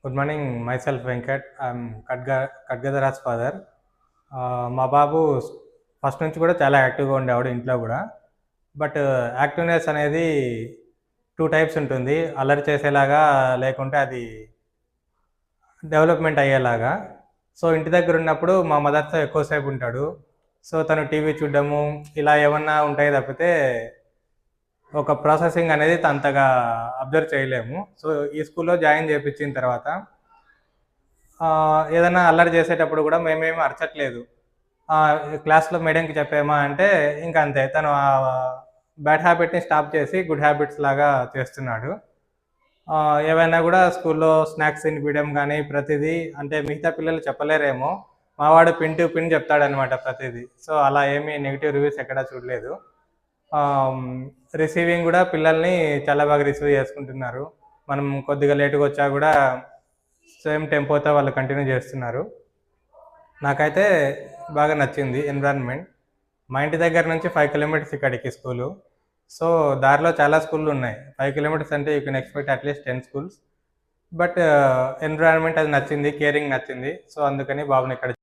Good morning. Myself Venkat. I'm Khadgadaraj father. మా బాబు first నుంచి కూడా చాలా యాక్టివ్గా ఉండేవాడు ఇంట్లో కూడా. బట్ యాక్టివ్నెస్ అనేది టూ టైప్స్ ఉంటుంది. అల్లరి చేసేలాగా, లేకుంటే అది డెవలప్మెంట్ అయ్యేలాగా. సో ఇంటి దగ్గర ఉన్నప్పుడు మా మదర్తో ఎక్కువసేపు ఉంటాడు. సో తను టీవీ చూడడము ఇలా ఏమన్నా ఉంటాయి తప్పితే ఒక ప్రాసెసింగ్ అనేది అంతగా అబ్జర్వ్ చేయలేము. సో ఈ స్కూల్లో జాయిన్ చేయించిన తర్వాత ఏదైనా అల్లరి చేసేటప్పుడు కూడా మేమేమి అరచట్లేదు. క్లాస్లో మేడంకి చెప్పామా అంటే ఇంకా అంతే, తను బ్యాడ్ హ్యాబిట్ని స్టాప్ చేసి గుడ్ హ్యాబిట్స్ లాగా చేస్తున్నాడు. ఏవైనా కూడా స్కూల్లో స్నాక్స్ తినిపించడం కానీ ప్రతిదీ, అంటే మిగతా పిల్లలు చెప్పలేరేమో, మావాడు పిన్ టు పిన్ చెప్తాడనమాట ప్రతిదీ. సో అలా ఏమీ నెగిటివ్ రివ్యూస్ ఎక్కడా చూడలేదు. రిసీవింగ్ కూడా పిల్లల్ని చాలా బాగా రిసీవ్ చేసుకుంటున్నారు. మనం కొద్దిగా లేటుగా వచ్చా కూడా సేమ్ టెంపోతో వాళ్ళు కంటిన్యూ చేస్తున్నారు. నాకైతే బాగా నచ్చింది ఎన్విరాన్మెంట్. మా ఇంటి దగ్గర నుంచి 5 కిలోమీటర్స్ ఇక్కడికి స్కూలు. సో దారిలో చాలా స్కూళ్ళు ఉన్నాయి. 5 కిలోమీటర్స్ అంటే you can expect at least 10 schools. But environment అది నచ్చింది, కేరింగ్ నచ్చింది. సో అందుకని బాబుని ఇక్కడ